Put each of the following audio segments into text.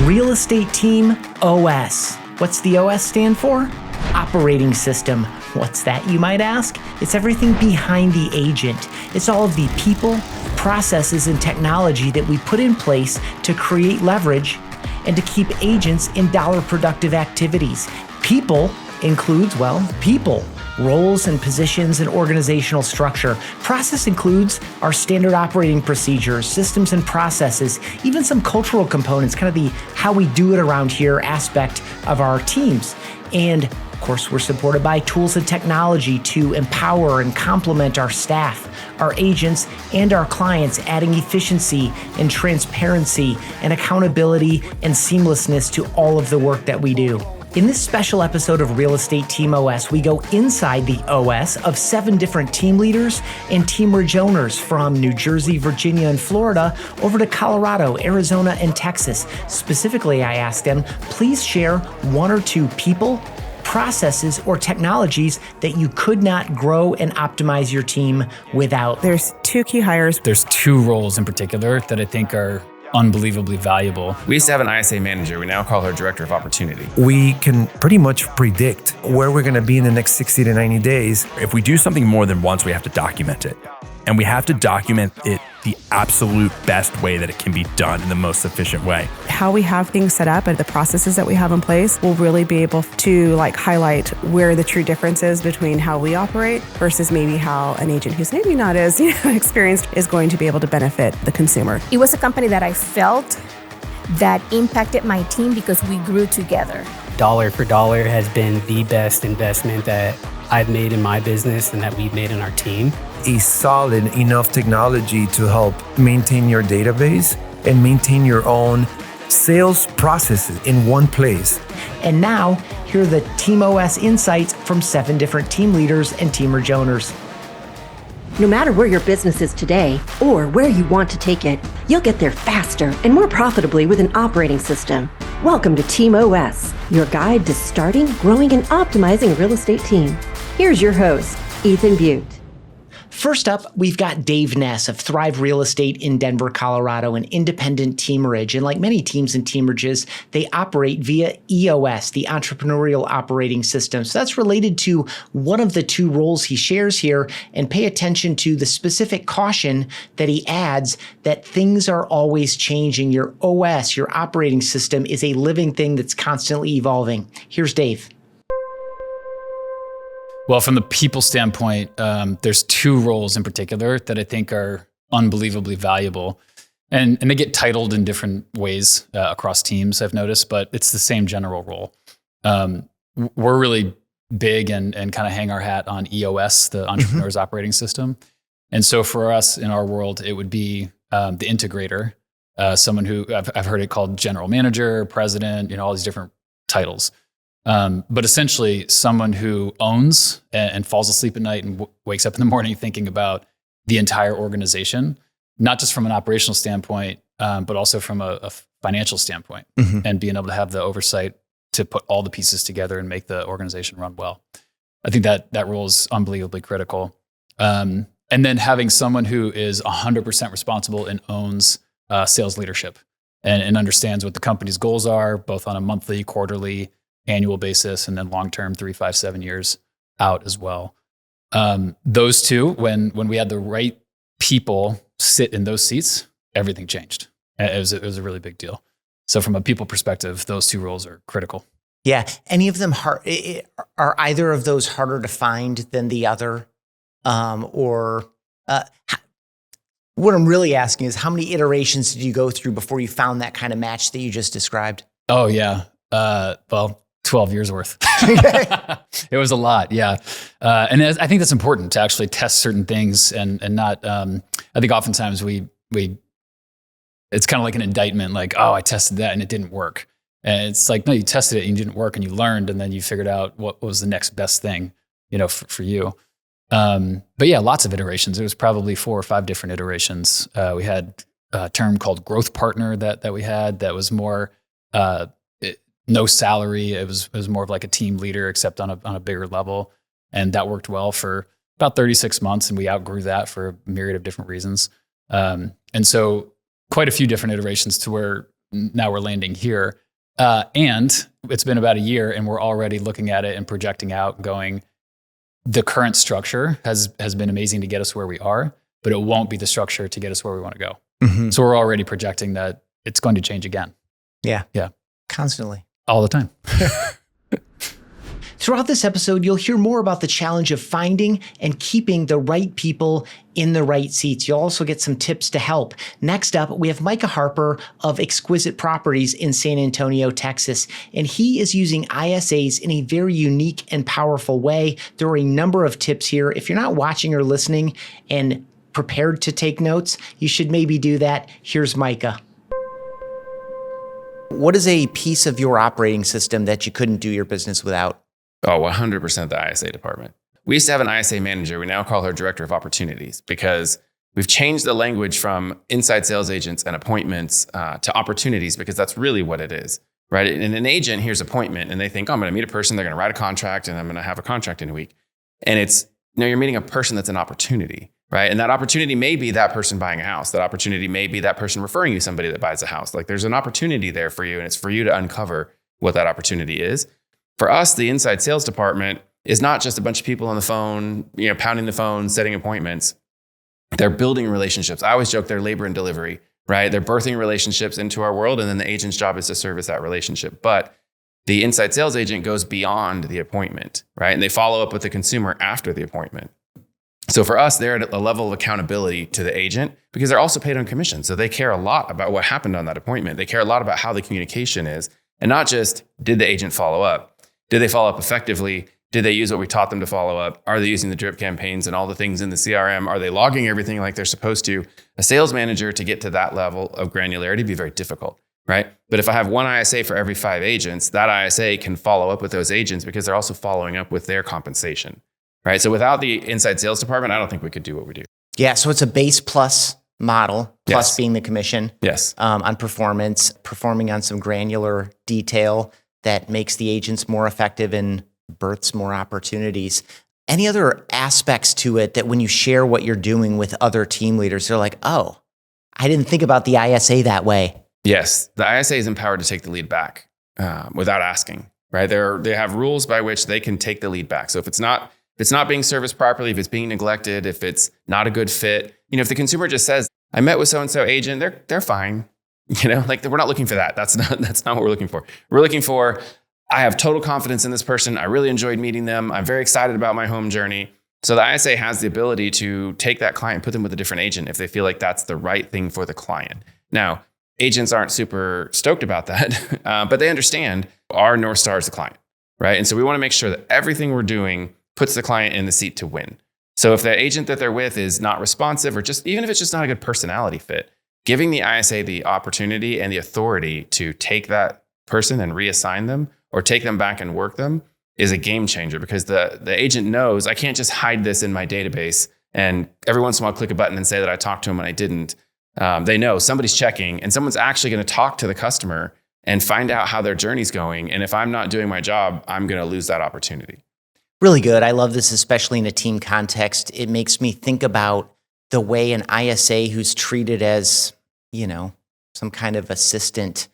Real Estate Team OS. What's the OS stand for? Operating system. What's that, you might ask? It's everything behind the agent. It's all of the people, processes, and technology that we put in place to create leverage and to keep agents in dollar productive activities. People includes, people, roles and positions and organizational structure. Process includes our standard operating procedures, systems and processes, even some cultural components, kind of the how we do it around here aspect of our teams. And of course, we're supported by tools and technology to empower and complement our staff, our agents, and our clients, adding efficiency and transparency and accountability and seamlessness to all of the work that we do. In this special episode of Real Estate Team OS, we go inside the OS of 7 different team leaders and teamerage owners from New Jersey, Virginia, and Florida over to Colorado, Arizona, and Texas. Specifically, I asked them, please share 1 or 2 people, processes, or technologies that you could not grow and optimize your team without. There's 2 key hires. There's 2 roles in particular that I think are unbelievably valuable. We used to have an ISA manager. We now call her Director of Opportunity. We can pretty much predict where we're going to be in the next 60 to 90 days. If we do something more than once, we have to document it. And we have to document it the absolute best way that it can be done in the most efficient way. How we have things set up and the processes that we have in place will really be able to highlight where the true difference is between how we operate versus maybe how an agent who's maybe not as experienced is going to be able to benefit the consumer. It was a company that I felt that impacted my team because we grew together. Dollar for dollar has been the best investment that I've made in my business and that we've made in our team. A solid enough technology to help maintain your database and maintain your own sales processes in one place. And now, here are the Team OS insights from 7 different team leaders and teamerage owners. No matter where your business is today or where you want to take it, you'll get there faster and more profitably with an operating system. Welcome to Team OS, your guide to starting, growing, and optimizing a real estate team. Here's your host, Ethan Butte. First up, we've got Dave Ness of Thrive Real Estate in Denver, Colorado, an independent teamerage. And like many teams and teamerages, they operate via EOS, the Entrepreneurial Operating System. So that's related to one of the 2 roles he shares here, and pay attention to the specific caution that he adds that things are always changing. Your OS, your operating system, is a living thing that's constantly evolving. Here's Dave. Well, from the people standpoint, there's 2 roles in particular that I think are unbelievably valuable. And they get titled in different ways across teams, I've noticed, but it's the same general role. We're really big and kind of hang our hat on EOS, the Entrepreneur's Operating System. And so for us in our world, it would be the integrator, someone who I've heard it called general manager, president, all these different titles. But essentially someone who owns and falls asleep at night and wakes up in the morning thinking about the entire organization, not just from an operational standpoint, but also from a financial standpoint, and being able to have the oversight to put all the pieces together and make the organization run well. I think that role is unbelievably critical. And then having someone who is 100% responsible and owns sales leadership and understands what the company's goals are, both on a monthly, quarterly, annual basis, and then long-term 3, 5, 7 years out as well. Those 2, when we had the right people sit in those seats, everything changed. It was a really big deal. So from a people perspective, those 2 roles are critical. Yeah. Any of them are either of those harder to find than the other? What I'm really asking is, how many iterations did you go through before you found that kind of match that you just described? Oh, yeah. 12 years worth. It was a lot. Yeah. And I think that's important to actually test certain things and not, I think oftentimes it's kind of like an indictment, like, oh, I tested that and it didn't work. And it's like, no, you tested it and it didn't work and you learned, and then you figured out what was the next best thing, for you. But yeah, lots of iterations. It was probably 4 or 5 different iterations. We had a term called growth partner that we had that was more, no salary. It was more of like a team leader, except on a bigger level. And that worked well for about 36 months. And we outgrew that for a myriad of different reasons. And so quite a few different iterations to where now we're landing here. And it's been about a year and we're already looking at it and projecting out going, the current structure has been amazing to get us where we are, but it won't be the structure to get us where we want to go. Mm-hmm. So we're already projecting that it's going to change again. Yeah. Yeah. Constantly. All the time. Throughout this episode, you'll hear more about the challenge of finding and keeping the right people in the right seats. You'll also get some tips to help. Next up, we have Micah Harper of Exquisite Properties in San Antonio, Texas, and he is using ISAs in a very unique and powerful way. There are a number of tips here. If you're not watching or listening and prepared to take notes, you should maybe do that. Here's Micah. What is a piece of your operating system that you couldn't do your business without? Oh, 100% the ISA department. We used to have an ISA manager. We now call her director of opportunities because we've changed the language from inside sales agents and appointments to opportunities, because that's really what it is, right? And an agent hears appointment and they think, oh, I'm going to meet a person, they're going to write a contract, and I'm going to have a contract in a week. And it's, no, you're meeting a person that's an opportunity, right? And that opportunity may be that person buying a house. That opportunity may be that person referring you somebody that buys a house. Like, there's an opportunity there for you, and it's for you to uncover what that opportunity is. For us, the inside sales department is not just a bunch of people on the phone, pounding the phone, setting appointments. They're building relationships. I always joke they're labor and delivery, right? They're birthing relationships into our world, and then the agent's job is to service that relationship. But the inside sales agent goes beyond the appointment, right? And they follow up with the consumer after the appointment. So for us, they're at a level of accountability to the agent because they're also paid on commission. So they care a lot about what happened on that appointment. They care a lot about how the communication is, and not just, did the agent follow up? Did they follow up effectively? Did they use what we taught them to follow up? Are they using the drip campaigns and all the things in the CRM? Are they logging everything like they're supposed to? A sales manager, to get to that level of granularity, would be very difficult, right? But if I have one ISA for every 5 agents, that ISA can follow up with those agents because they're also following up with their compensation, right? So without the inside sales department, I don't think we could do what we do. Yeah, so it's a base plus model, plus Yes. being the commission on performance, performing on some granular detail that makes the agents more effective and births more opportunities. Any other aspects to it that when you share what you're doing with other team leaders, they're like, oh, I didn't think about the ISA that way? Yes, the ISA is empowered to take the lead back without asking, right? They have rules by which they can take the lead back. So if it's not being serviced properly, if it's being neglected, if it's not a good fit, if the consumer just says, I met with so-and-so agent, they're fine. Like, we're not looking for that. That's not what we're looking for. We're looking for, I have total confidence in this person. I really enjoyed meeting them. I'm very excited about my home journey. So the ISA has the ability to take that client, put them with a different agent if they feel like that's the right thing for the client. Now, agents aren't super stoked about that, but they understand our North Star is the client, right? And so we want to make sure that everything we're doing puts the client in the seat to win. So if the agent that they're with is not responsive, or even if it's just not a good personality fit, giving the ISA the opportunity and the authority to take that person and reassign them or take them back and work them is a game changer, because the agent knows, I can't just hide this in my database and every once in a while click a button and say that I talked to him when I didn't. They know somebody's checking and someone's actually going to talk to the customer and find out how their journey's going. And if I'm not doing my job, I'm going to lose that opportunity. Really good. I love this, especially in a team context. It makes me think about the way an ISA who's treated as, some kind of assistant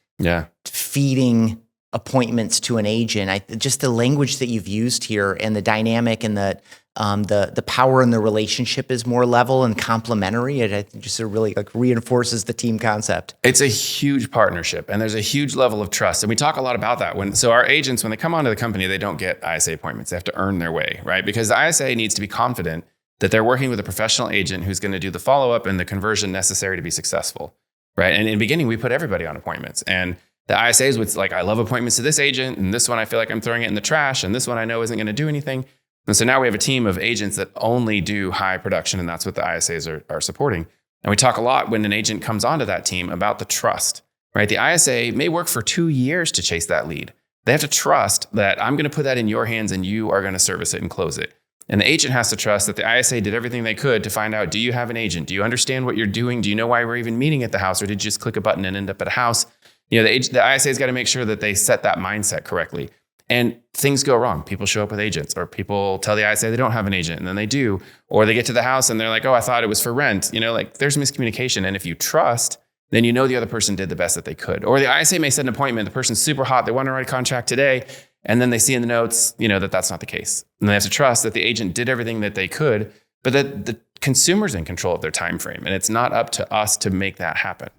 feeding appointments to an agent. Just the language that you've used here and the dynamic and the power in the relationship is more level and complementary. It just really reinforces the team concept. It's a huge partnership, and there's a huge level of trust. And we talk a lot about that. So our agents, when they come onto the company, they don't get ISA appointments. They have to earn their way, right? Because the ISA needs to be confident that they're working with a professional agent who's going to do the follow-up and the conversion necessary to be successful, right? And in the beginning, we put everybody on appointments. And the ISAs would I love appointments to this agent, and this one I feel like I'm throwing it in the trash, and this one I know isn't going to do anything. And so now we have a team of agents that only do high production, and that's what the ISAs are supporting. And we talk a lot when an agent comes onto that team about the trust, right? The ISA may work for 2 years to chase that lead. They have to trust that I'm going to put that in your hands and you are going to service it and close it. And the agent has to trust that the ISA did everything they could to find out, do you have an agent? Do you understand what you're doing? Do you know why we're even meeting at the house? Or did you just click a button and end up at a house? The ISA's got to make sure that they set that mindset correctly. And things go wrong. People show up with agents, or people tell the ISA they don't have an agent, and then they do. Or they get to the house and they're like, oh, I thought it was for rent. There's miscommunication. And if you trust then you know the other person did the best that they could. Or the ISA may set an appointment, the person's super hot, they want to write a contract today, and then they see in the notes, that that's not the case. And they have to trust that the agent did everything that they could, but that the consumer's in control of their time frame, and it's not up to us to make that happen.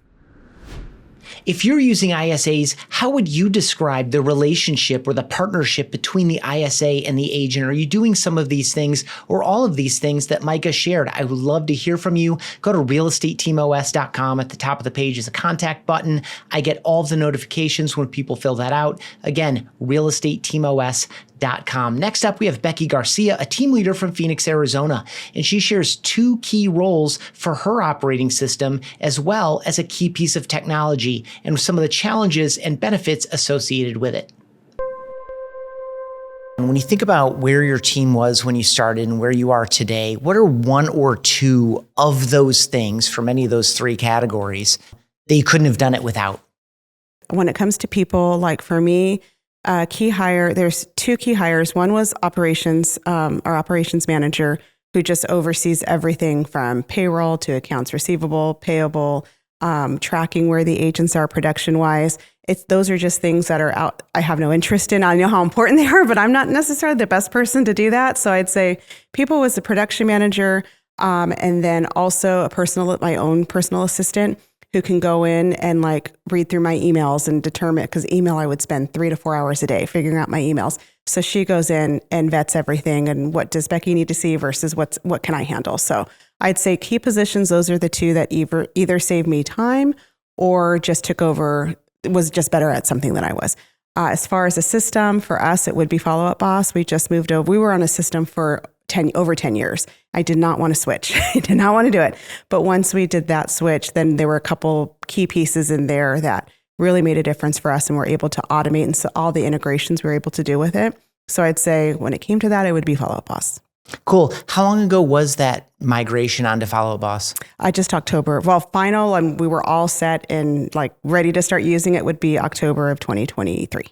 If you're using ISAs, how would you describe the relationship or the partnership between the ISA and the agent? Are you doing some of these things or all of these things that Micah shared? I would love to hear from you. Go to realestateteamos.com. At the top of the page is a contact button. I get all of the notifications when people fill that out. Again, realestateteamos.com. Next up, we have Becky Garcia, a team leader from Phoenix, Arizona, and she shares 2 key roles for her operating system, as well as a key piece of technology and some of the challenges and benefits associated with it. When you think about where your team was when you started and where you are today, what are 1 or 2 of those things from any of those 3 categories that you couldn't have done it without? When it comes to people, like for me, key hire, there's 2 key hires. One was operations, our operations manager, who just oversees everything from payroll to accounts receivable, payable, tracking where the agents are production-wise. Those are just things that are out. I have no interest in. I know how important they are, but I'm not necessarily the best person to do that. So I'd say people was the production manager, and then also my own personal assistant, who can go in and read through my emails and determine, because email, I would spend 3 to 4 hours a day figuring out my emails. So she goes in and vets everything, and what does Becky need to see versus what can I handle? So I'd say key positions, those are the 2 that either saved me time or just took over, was just better at something than I was. As far as a system, for us, it would be Follow Up Boss. We just moved over. We were on a system for over 10 years. I did not want to switch. I did not want to do it. But once we did that switch, then there were a couple key pieces in there that really made a difference for us, and we're able to automate, and so all the integrations we were able to do with it. So I'd say when it came to that, it would be Follow Up Boss. Cool. How long ago was that migration onto Follow Up Boss? Just October. Well, final, and we were all set and ready to start using it would be October of 2023.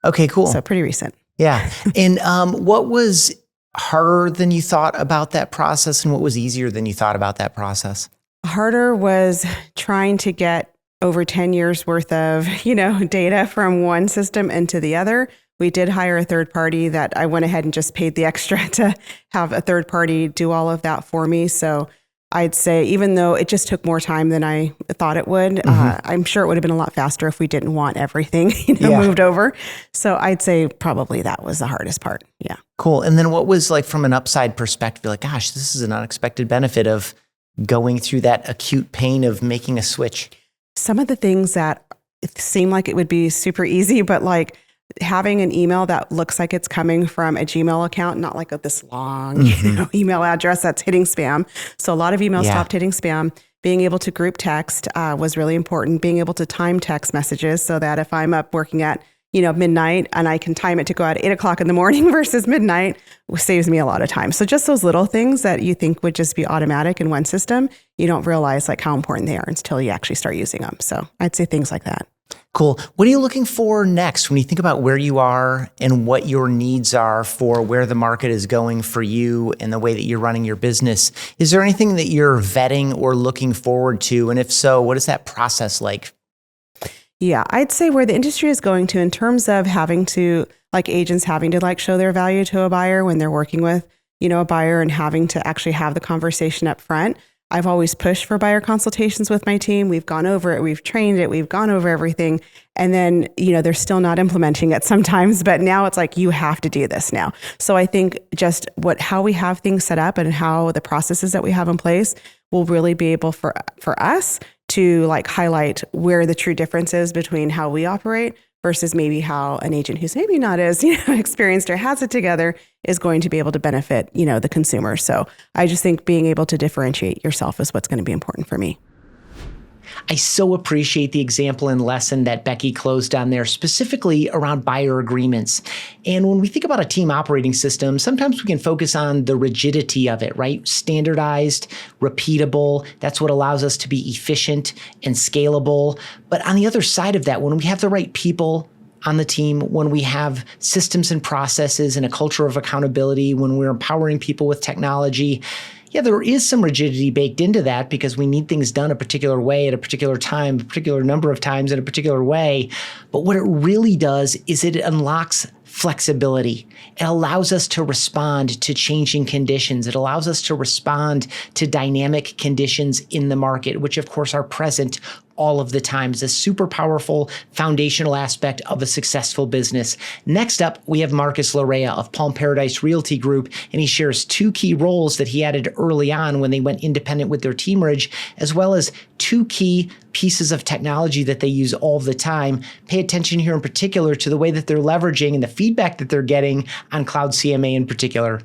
Okay, cool. So pretty recent. Yeah. And what was harder than you thought about that process, and what was easier than you thought about that process? Harder was trying to get over 10 years worth of, data from one system into the other. We did hire a third party that I went ahead and just paid the extra to have a third party do all of that for me. So I'd say, even though it just took more time than I thought it would, I'm sure it would have been a lot faster if we didn't want everything moved over. So I'd say probably that was the hardest part. Yeah. Cool. And then what was from an upside perspective, gosh, this is an unexpected benefit of going through that acute pain of making a switch? Some of the things that seem like it would be super easy, but having an email that looks like it's coming from a Gmail account, not this long email address that's hitting spam. So a lot of emails stopped hitting spam. Being able to group text was really important. Being able to time text messages so that if I'm up working at midnight and I can time it to go out at 8 o'clock in the morning versus midnight, saves me a lot of time. So just those little things that you think would just be automatic in one system, you don't realize how important they are until you actually start using them. So I'd say things like that. Cool. What are you looking for next when you think about where you are and what your needs are for where the market is going for you and the way that you're running your business? Is there anything that you're vetting or looking forward to? And if so, what is that process like? Yeah, I'd say where the industry is going to in terms of having to, agents having to show their value to a buyer when they're working with, a buyer, and having to actually have the conversation up front. I've always pushed for buyer consultations with my team. We've gone over it. We've trained it. We've gone over everything. And then, they're still not implementing it sometimes, but now it's you have to do this now. So I think just how we have things set up and how the processes that we have in place will really be able for us to highlight where the true difference is between how we operate versus maybe how an agent who's maybe not as experienced or has it together is going to be able to benefit the consumer. So I just think being able to differentiate yourself is what's going to be important for me. I so appreciate the example and lesson that Becky closed on there, specifically around buyer agreements. And when we think about a team operating system, sometimes we can focus on the rigidity of it, right? Standardized, repeatable. That's what allows us to be efficient and scalable. But on the other side of that, when we have the right people on the team, when we have systems and processes and a culture of accountability, when we're empowering people with technology, Yeah, there is some rigidity baked into that because we need things done a particular way at a particular time, a particular number of times in a particular way. But what it really does is it unlocks flexibility. It allows us to respond to changing conditions. It allows us to respond to dynamic conditions in the market, which of course are present all of the time. It's a super powerful foundational aspect of a successful business. Next up, we have Marcus Larrea of Palm Paradise Realty Group, and he shares 2 key roles that he added early on when they went independent with their teamerage, as well as 2 key pieces of technology that they use all the time. Pay attention here in particular to the way that they're leveraging and the feedback that they're getting on Cloud CMA in particular.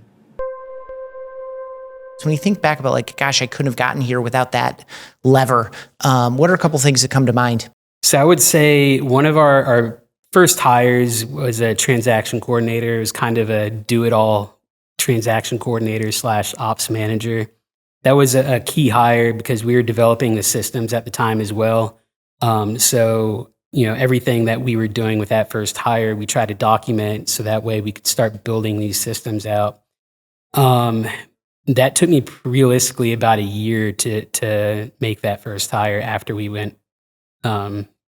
So when you think back about like, gosh, I couldn't have gotten here without that lever, what are a couple things that come to mind? So I would say one of our first hires was a transaction coordinator. It was kind of a do-it-all transaction coordinator / ops manager. That was a key hire because we were developing the systems at the time as well. So, everything that we were doing with that first hire, we tried to document so that way we could start building these systems out. That took me realistically about a year to make that first hire after we went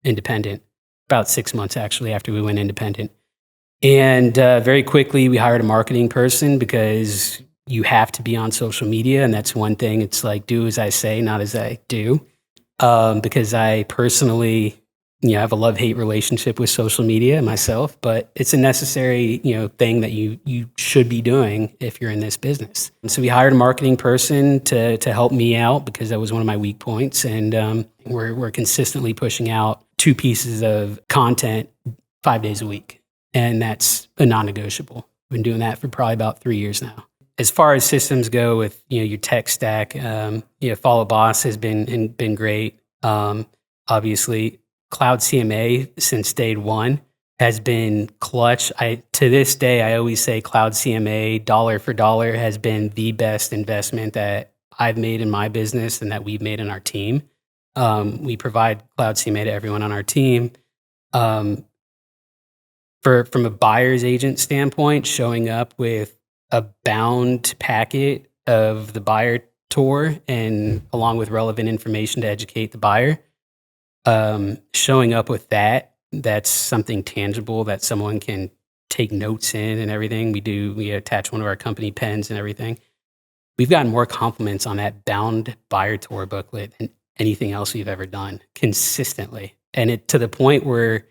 independent, about 6 months actually after we went independent. And very quickly we hired a marketing person because you have to be on social media. And that's one thing. It's like, do as I say, not as I do. Because I personally, have a love-hate relationship with social media myself, but it's a necessary, thing that you should be doing if you're in this business. And so we hired a marketing person to help me out because that was one of my weak points. And we're consistently pushing out 2 pieces of content 5 days a week. And that's a non-negotiable. I've been doing that for probably about 3 years now. As far as systems go with, your tech stack, Follow Boss has been great. Obviously, Cloud CMA since day one has been clutch. To this day, I always say Cloud CMA, dollar for dollar, has been the best investment that I've made in my business and that we've made in our team. We provide Cloud CMA to everyone on our team. From a buyer's agent standpoint, showing up with a bound packet of the buyer tour and along with relevant information to educate the buyer. Showing up with that's something tangible that someone can take notes in and everything. We attach one of our company pens and everything. We've gotten more compliments on that bound buyer tour booklet than anything else we've ever done consistently. And it to the point where,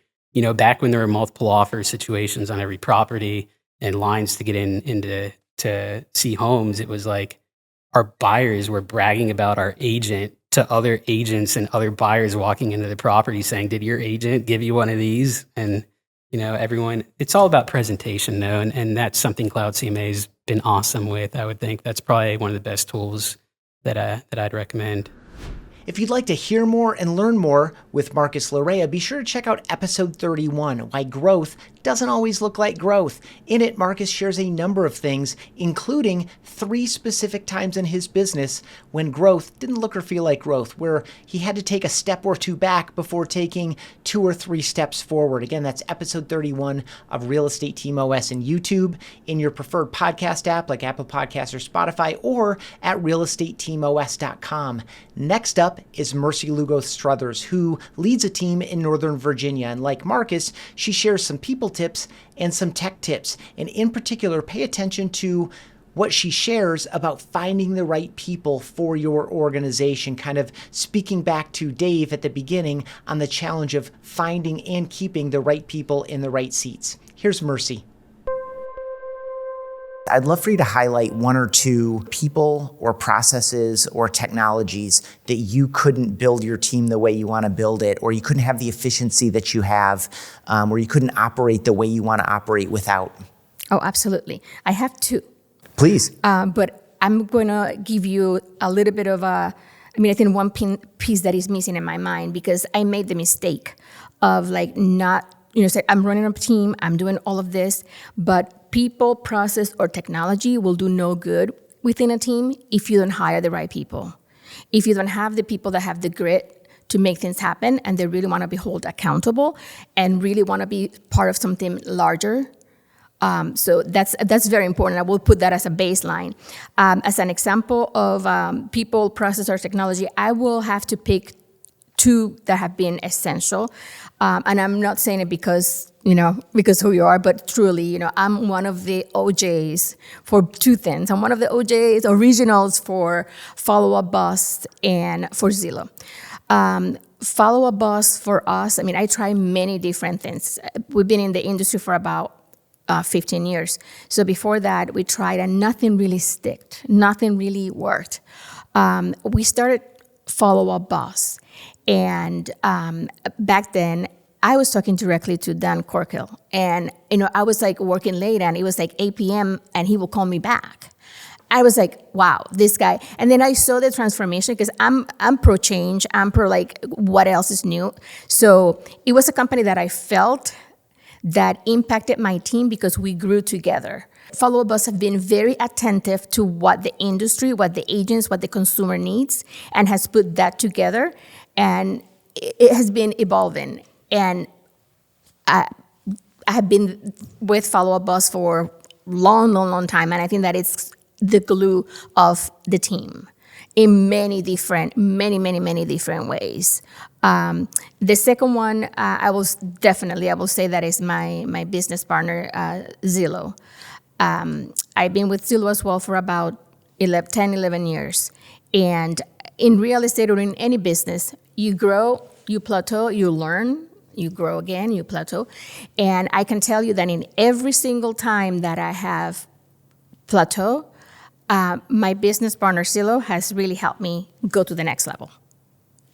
back when there were multiple offer situations on every property and lines to get into to see homes, it was like our buyers were bragging about our agent to other agents and other buyers walking into the property saying, did your agent give you one of these? And, everyone, it's all about presentation though. And that's something Cloud CMA has been awesome with. I would think that's probably one of the best tools that I'd recommend. If you'd like to hear more and learn more with Marcus Larrea, be sure to check out episode 31, Why Growth Doesn't Always Look Like Growth. In it, Marcus shares a number of things, including 3 specific times in his business when growth didn't look or feel like growth, where he had to take a step or 2 back before taking 2 or 3 steps forward. Again, that's episode 31 of Real Estate Team OS in YouTube, in your preferred podcast app like Apple Podcasts or Spotify, or at realestateteamos.com. Next up is Mercy Lugo-Struthers, who leads a team in Northern Virginia. And like Marcus, she shares some people tips and some tech tips. And in particular, pay attention to what she shares about finding the right people for your organization, kind of speaking back to Dave at the beginning on the challenge of finding and keeping the right people in the right seats. Here's Mercy. I'd love for you to highlight 1 or 2 people or processes or technologies that you couldn't build your team the way you want to build it, or you couldn't have the efficiency that you have, or you couldn't operate the way you want to operate without. Oh, absolutely. I have 2. Please. But I'm going to give you a little bit of I think one piece that is missing in my mind, because I made the mistake of not, say I'm running a team, I'm doing all of this, but people, process, or technology will do no good within a team if you don't hire the right people. If you don't have the people that have the grit to make things happen and they really want to be held accountable and really want to be part of something larger, So that's very important. I will put that as a baseline. As an example of people, process, or technology, I will have to pick two that have been essential. And I'm not saying it because who you are, but truly, I'm one of the OJs for two things. I'm one of the OJs, originals for Follow-Up Boss and for Zillow. Follow-Up Boss for us, I try many different things. We've been in the industry for about 15 years. So before that, we tried and nothing really sticked. Nothing really worked. We started Follow-Up Boss. And back then, I was talking directly to Dan Corkill. And, I was like working late and it was like 8 p.m. and he will call me back. I was like, wow, this guy. And then I saw the transformation because I'm pro change. I'm pro like what else is new. So it was a company that I felt that impacted my team because we grew together. Follow-Up Boss have been very attentive to what the industry, what the agents, what the consumer needs, and has put that together. And it has been evolving. And I have been with Follow-Up Boss for long time. And I think that it's the glue of the team in many different ways. The second one, I will say that is my business partner, Zillow. I've been with Zillow as well for about 11 years. And in real estate or in any business, you grow, you plateau, you learn, you grow again, you plateau. And I can tell you that in every single time that I have plateau, my business partner, Zillow, has really helped me go to the next level.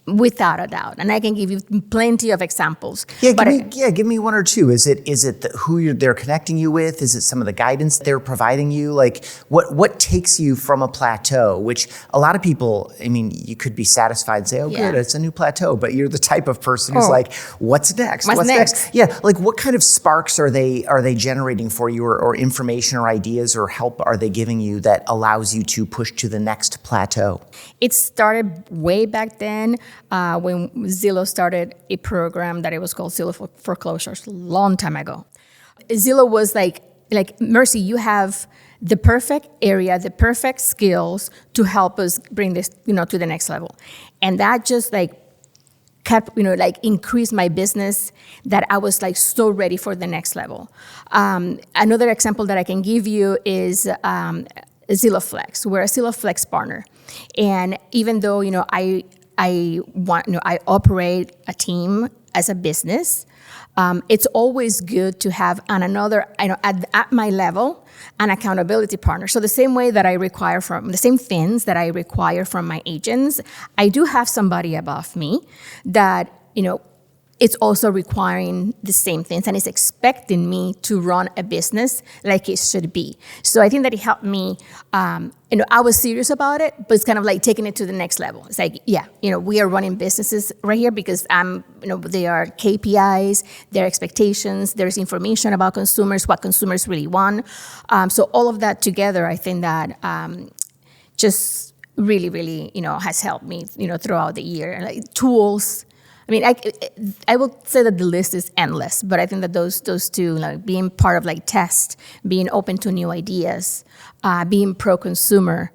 Without a doubt, and I can give you plenty of examples. Give me one or two. Is it they're connecting you with? Is it some of the guidance they're providing you? Like what takes you from a plateau? Which a lot of people, you could be satisfied and say, "Oh, good, it's a new plateau," but you're the type of person who's like, "What's next? What's next?" Yeah, like what kind of sparks are they generating for you, or information or ideas or help are they giving you that allows you to push to the next plateau? It started way back then. When Zillow started a program that it was called Zillow Foreclosures, a long time ago. Zillow was like Mercy, you have the perfect area, the perfect skills to help us bring this, to the next level. And that just kept, increased my business that I was so ready for the next level. Another example that I can give you is Zillow Flex. We're a Zillow Flex partner. And even though, I operate a team as a business. It's always good to have at my level, an accountability partner. So the same way that the same things that I require from my agents, I do have somebody above me that, it's also requiring the same things and it's expecting me to run a business like it should be. So I think that it helped me. I was serious about it, but it's kind of like taking it to the next level. It's like, we are running businesses right here because they are KPIs, their expectations, there's information about consumers, what consumers really want. So all of that together, I think that just really, really, has helped me, throughout the year. Like tools. I will say that the list is endless, but I think that those two, being part of test, being open to new ideas, being pro-consumer,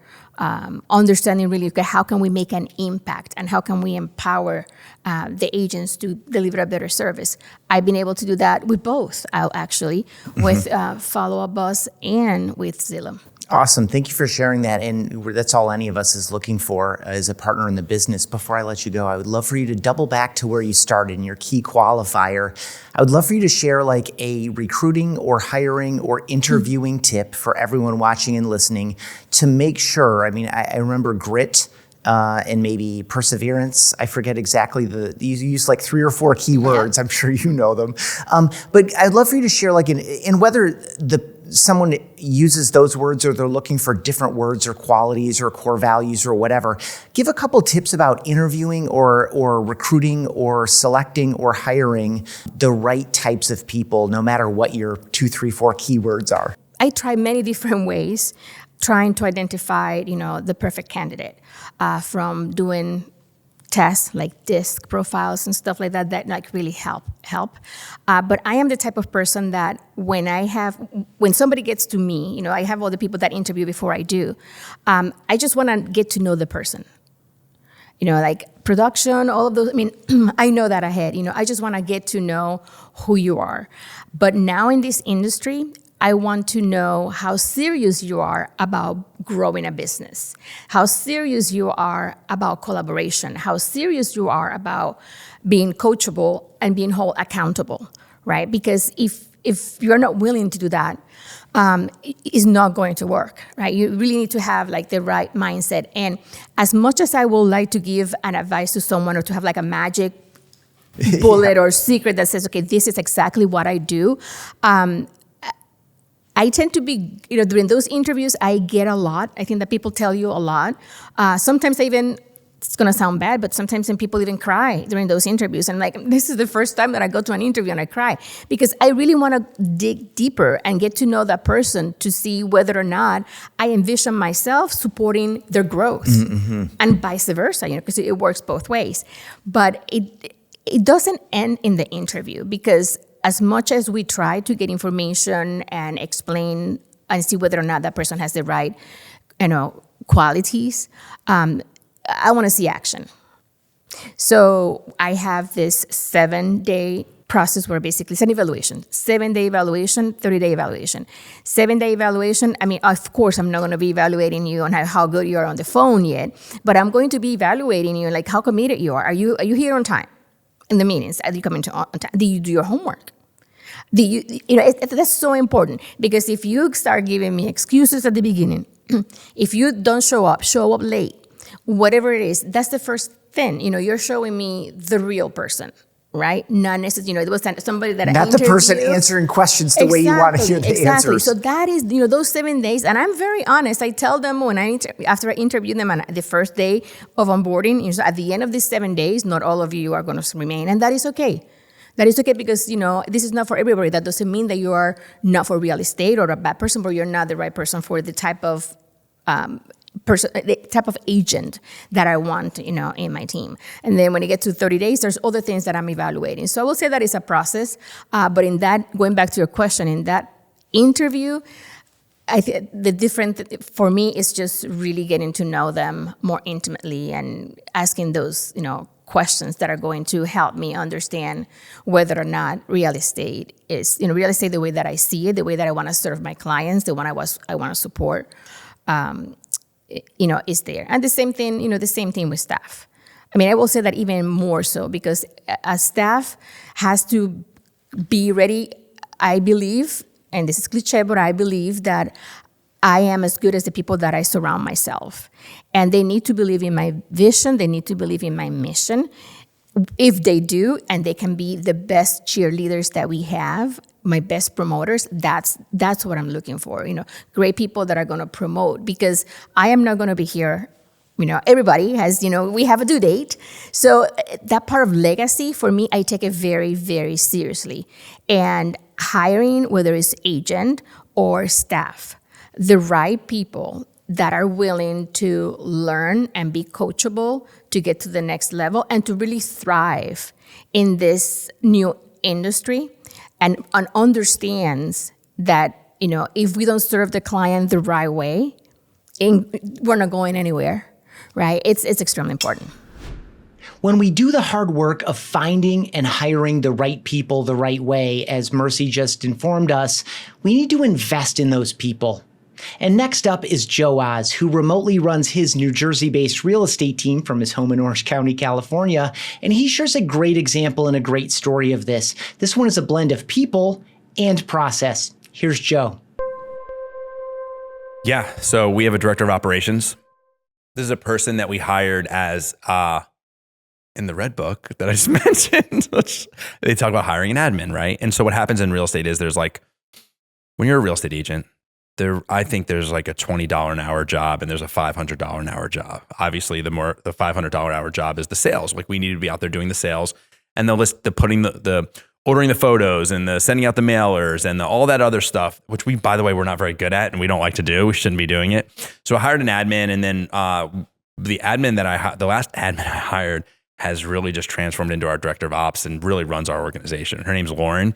understanding really how can we make an impact and how can we empower the agents to deliver a better service. I've been able to do that with both, actually, with Follow-Up Boss and with Zillow. Awesome. Thank you for sharing that. And that's all any of us is looking for as a partner in the business. Before I let you go, I would love for you to double back to where you started in your key qualifier. I would love for you to share a recruiting or hiring or interviewing tip for everyone watching and listening to make sure. I remember grit and maybe perseverance. I forget exactly you use 3 or 4 keywords. Yeah. I'm sure you know them. But I'd love for you to share in whether someone uses those words or they're looking for different words or qualities or core values or whatever, give a couple tips about interviewing or recruiting or selecting or hiring the right types of people, no matter what your 2, 3, 4 keywords are. I try many different ways trying to identify, the perfect candidate, from doing tests like DISC profiles and stuff like that like really help. But I am the type of person that when somebody gets to me, I have all the people that interview before I do, I just want to get to know the person. Like production, all of those. I mean, I know that ahead. I just want to get to know who you are. But now in this industry, I want to know how serious you are about growing a business, how serious you are about collaboration, how serious you are about being coachable and being held accountable, right? Because if you're not willing to do that, it's not going to work, right? You really need to have like the right mindset. And as much as I would like to give an advice to someone or to have like a magic bullet or secret that says, okay, this is exactly what I do, I tend to be, during those interviews, I get a lot. I think that people tell you a lot. Sometimes it's going to sound bad, but sometimes people even cry during those interviews. And like, this is the first time that I go to an interview and I cry because I really want to dig deeper and get to know that person to see whether or not I envision myself supporting their growth and vice versa, because it works both ways. But it doesn't end in the interview because as much as we try to get information and explain and see whether or not that person has the right, qualities, I want to see action. So I have this 7-day process where basically it's an evaluation, 7-day evaluation, 30-day evaluation. 7-day evaluation, I mean, of course, I'm not going to be evaluating you on how good you are on the phone yet, but I'm going to be evaluating you like how committed you are. Are you here on time? In the meetings, are you coming on time? Do you do your homework? That's so important because if you start giving me excuses at the beginning, if you don't show up late, whatever it is, that's the first thing. You're showing me the real person, right? Not necessarily, it was somebody that not the person answering questions the way you want to hear the answers. So that is, those 7 days, and I'm very honest. I tell them after I interview them on the first day of onboarding, at the end of these 7 days, not all of you are going to remain, and that is okay. That is okay because, this is not for everybody. That doesn't mean that you are not for real estate or a bad person, but you're not the right person for the type of the type of agent that I want, in my team. And then when it gets to 30 days, there's other things that I'm evaluating. So I will say that it's a process. But in that, going back to your question, in that interview, I think the different for me is just really getting to know them more intimately and asking those, questions that are going to help me understand whether or not real estate is, real estate the way that I see it, the way that I want to serve my clients, the one I want to support, is there. And the same thing with staff. I mean, I will say that even more so because a staff has to be ready, I believe, and this is cliche, but I believe that I am as good as the people that I surround myself. And they need to believe in my vision. They need to believe in my mission. If they do, and they can be the best cheerleaders that we have, my best promoters, that's what I'm looking for. Great people that are going to promote because I am not going to be here. Everybody has, we have a due date. So that part of legacy, for me, I take it very, very seriously. And hiring, whether it's agent or staff, the right people that are willing to learn and be coachable to get to the next level and to really thrive in this new industry and understands that, if we don't serve the client the right way, we're not going anywhere, right? It's extremely important. When we do the hard work of finding and hiring the right people the right way, as Mercy just informed us, we need to invest in those people. And next up is Joe Oz, who remotely runs his New Jersey-based real estate team from his home in Orange County, California. And he shares a great example and a great story of this. This one is a blend of people and process. Here's Joe. Yeah, so we have a director of operations. This is a person that we hired as, in the red book that I just mentioned, they talk about hiring an admin, right? And so what happens in real estate is when you're a real estate agent, I think there's like a $20 an hour job and there's a $500 an hour job. Obviously, the $500 an hour job is the sales. Like we need to be out there doing the sales and the ordering the photos and the sending out the mailers and all that other stuff, which we, by the way, we're not very good at and we don't like to do. We shouldn't be doing it. So I hired an admin, and then the last admin I hired has really just transformed into our director of ops and really runs our organization. Her name's Lauren.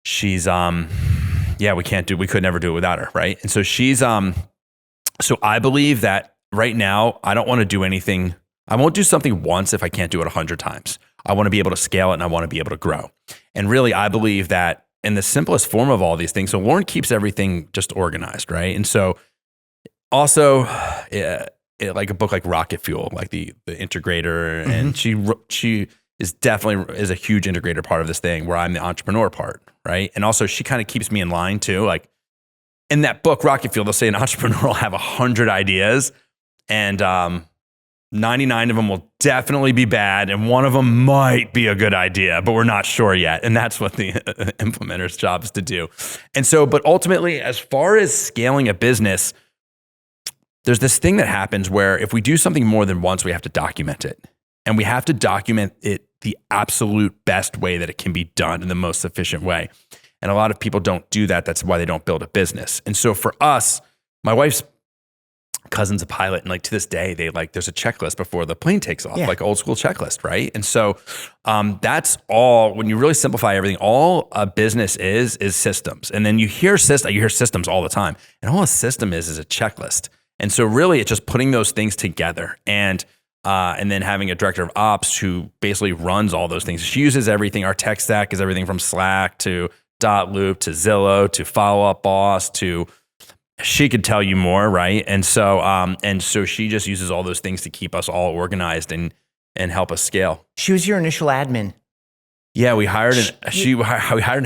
She's, we could never do it without her. Right. And so she's, so I believe that right now I don't want to do anything. I won't do something once if I can't do it 100 times. I want to be able to scale it and I want to be able to grow. And really, I believe that in the simplest form of all these things, so Lauren keeps everything just organized. Right. And so also, like a book like Rocket Fuel, like the integrator, and she is definitely a huge integrator part of this thing where I'm the entrepreneur part, right? And also she kind of keeps me in line too. Like in that book, Rocket Fuel, they'll say an entrepreneur will have 100 ideas and 99 of them will definitely be bad and one of them might be a good idea, but we're not sure yet. And that's what the implementer's job is to do. And so, but ultimately, as far as scaling a business, there's this thing that happens where if we do something more than once, we have to document it. And we have to document it the absolute best way that it can be done in the most efficient way. And a lot of people don't do that. That's why they don't build a business. And so for us, my wife's cousin's a pilot. And like to this day, there's a checklist before the plane takes off, like old school checklist, right? And so that's all, when you really simplify everything, all a business is systems. And then you hear systems all the time. And all a system is a checklist. And so really it's just putting those things together and then having a director of ops who basically runs all those things. She uses everything. Our tech stack is everything from Slack to Dotloop to Zillow to Follow Up Boss to, she could tell you more, right? And so she just uses all those things to keep us all organized and help us scale. She was your initial admin. Yeah, we hired an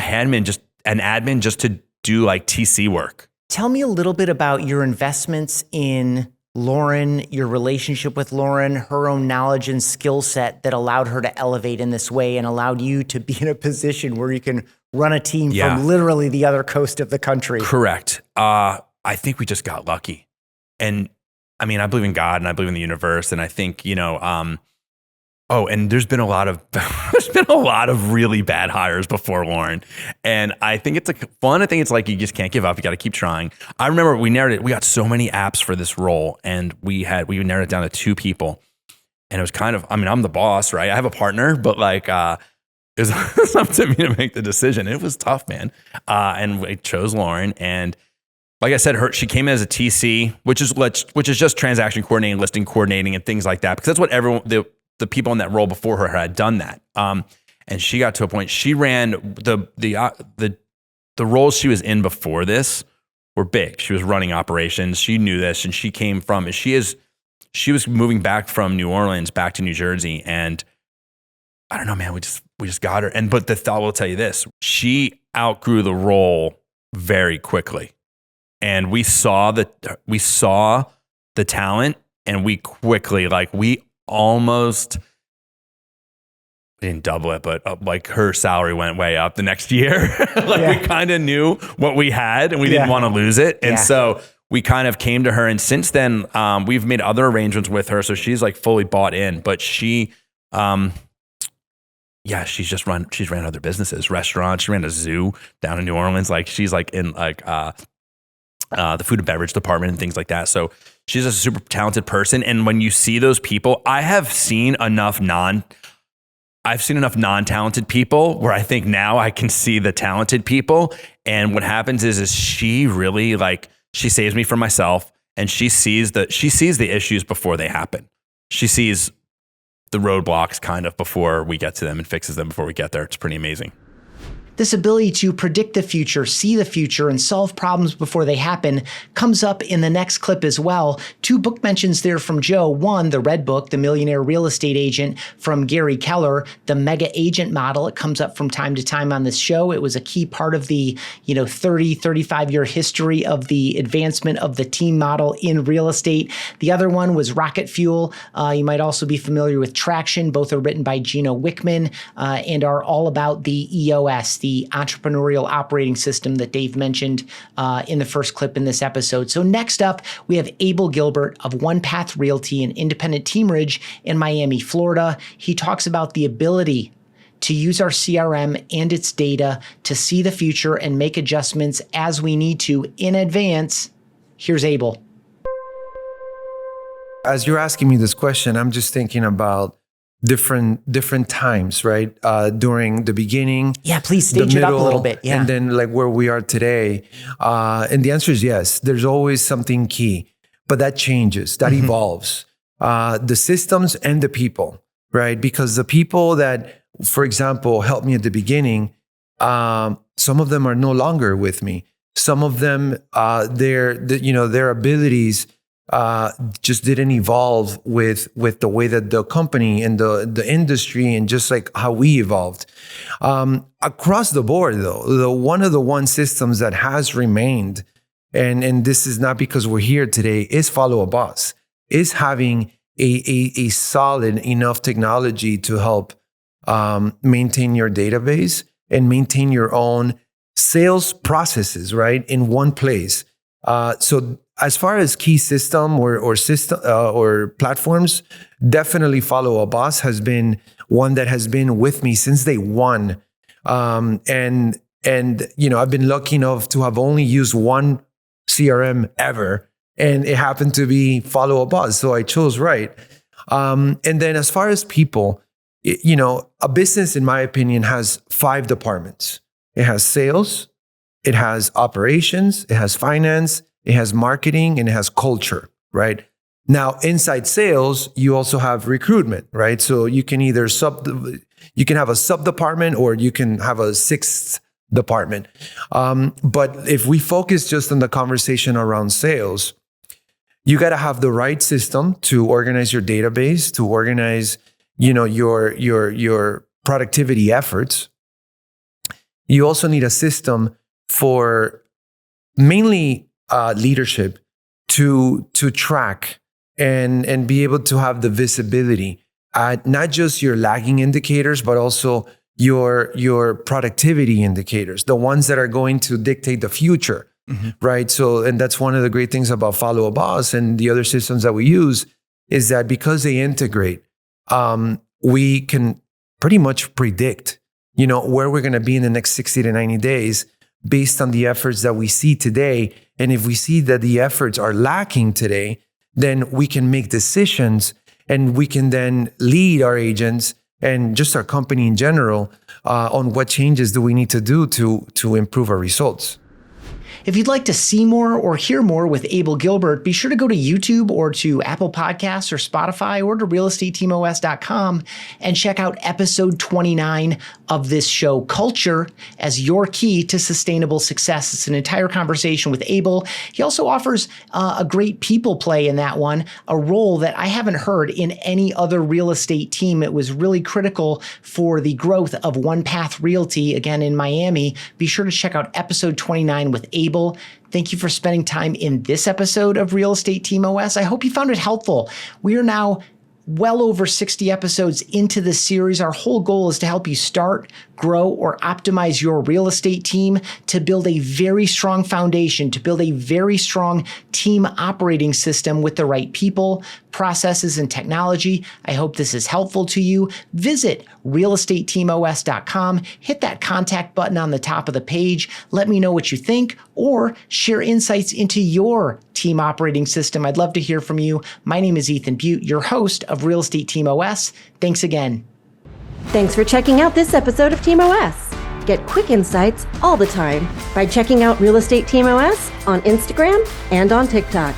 admin just to do like TC work. Tell me a little bit about your investments in Lauren, your relationship with Lauren, her own knowledge and skill set that allowed her to elevate in this way and allowed you to be in a position where you can run a team from literally the other coast of the country. Correct. I think we just got lucky. And I mean, I believe in God and I believe in the universe. And I think, and there's been a lot of really bad hires before Lauren. And I think it's fun. I think it's like, you just can't give up. You got to keep trying. I remember we narrowed it. We got so many apps for this role and we narrowed it down to 2 people. And it was kind of, I'm the boss, right? I have a partner, but like, it was up to me to make the decision. It was tough, man. And we chose Lauren. And like I said, she came in as a TC, which is just transaction coordinating, listing coordinating, and things like that. Because that's what the people in that role before her had done that. And she got to a point. She ran the roles she was in before this were big. She was running operations. She knew this, and she came from. She was moving back from New Orleans back to New Jersey, and I don't know, man. We just got her. But I will tell you this: she outgrew the role very quickly. And we saw the talent, and we quickly, we didn't double it, but like her salary went way up the next year. We kind of knew what we had and we didn't want to lose it. And so we kind of came to her, and since then we've made other arrangements with her. So she's like fully bought in, but she's ran other businesses, restaurants. She ran a zoo down in New Orleans. Like she's like in the food and beverage department and things like that. So she's a super talented person. And when you see those people, I've seen enough non-talented people where I think now I can see the talented people. And what happens is she really she saves me from myself, and she sees the issues before they happen. She sees the roadblocks kind of before we get to them and fixes them before we get there. It's pretty amazing. This ability to predict the future, see the future, and solve problems before they happen comes up in the next clip as well. 2 book mentions there from Joe. 1, the Red Book, The Millionaire Real Estate Agent, from Gary Keller, the mega agent model. It comes up from time to time on this show. It was a key part of the 35-year history of the advancement of the team model in real estate. The other one was Rocket Fuel. You might also be familiar with Traction. Both are written by Gino Wickman and are all about the EOS, the entrepreneurial operating system that Dave mentioned in the first clip in this episode. So next up, we have Abel Gilbert of One Path Realty and independent teamerage in Miami, Florida. He talks about the ability to use our CRM and its data to see the future and make adjustments as we need to in advance. Here's Abel. As you're asking me this question, I'm just thinking about different times, right? During the beginning. Yeah, please stage it up a little bit. Yeah. And then like where we are today. And the answer is yes. There's always something key, but that changes, that evolves. The systems and the people, right? Because the people that, for example, helped me at the beginning, some of them are no longer with me. Some of them, their abilities just didn't evolve with the way that the company and the industry and just like how we evolved. Across the board, though, one of the systems that has remained, and this is not because we're here today, is Follow a Boss, is having a solid enough technology to help maintain your database and maintain your own sales processes, right, in one place. So as far as key system or system or platforms, definitely Follow a Boss has been one that has been with me since day one. And I've been lucky enough to have only used one CRM ever, and it happened to be Follow a Boss, so I chose right. And then as far as people, a business, in my opinion, has 5 departments. It has sales, it has operations, it has finance, it has marketing, and it has culture, right? Now, inside sales, you also have recruitment, right? So you can either have a sub department, or you can have a 6th department. But if we focus just on the conversation around sales, you got to have the right system to organize your database, to organize, your productivity efforts. You also need a system for mainly leadership to track and be able to have the visibility at not just your lagging indicators, but also your productivity indicators, the ones that are going to dictate the future, right? So, and that's one of the great things about Follow a Boss and the other systems that we use, is that because they integrate, we can pretty much predict, where we're going to be in the next 60 to 90 days based on the efforts that we see today. And if we see that the efforts are lacking today, then we can make decisions, and we can then lead our agents and just our company in general on what changes do we need to do to improve our results. If you'd like to see more or hear more with Abel Gilbert, be sure to go to YouTube or to Apple Podcasts or Spotify or to realestateteamos.com and check out episode 29 of this show, Culture as Your Key to Sustainable Success. It's an entire conversation with Abel. He also offers a great people play in that one, a role that I haven't heard in any other real estate team. It was really critical for the growth of One Path Realty, again in Miami. Be sure to check out episode 29 with Abel. Thank you for spending time in this episode of Real Estate Team OS. I hope you found it helpful. We are now well over 60 episodes into this series. Our whole goal is to help you start, grow, or optimize your real estate team to build a very strong foundation, to build a very strong team operating system with the right people, processes, and technology. I hope this is helpful to you. Visit realestateteamos.com, hit that contact button on the top of the page. Let me know what you think, or share insights into your team operating system. I'd love to hear from you. My name is Ethan Butte, your host of Real Estate Team OS. Thanks again. Thanks for checking out this episode of Team OS. Get quick insights all the time by checking out Real Estate Team OS on Instagram and on TikTok.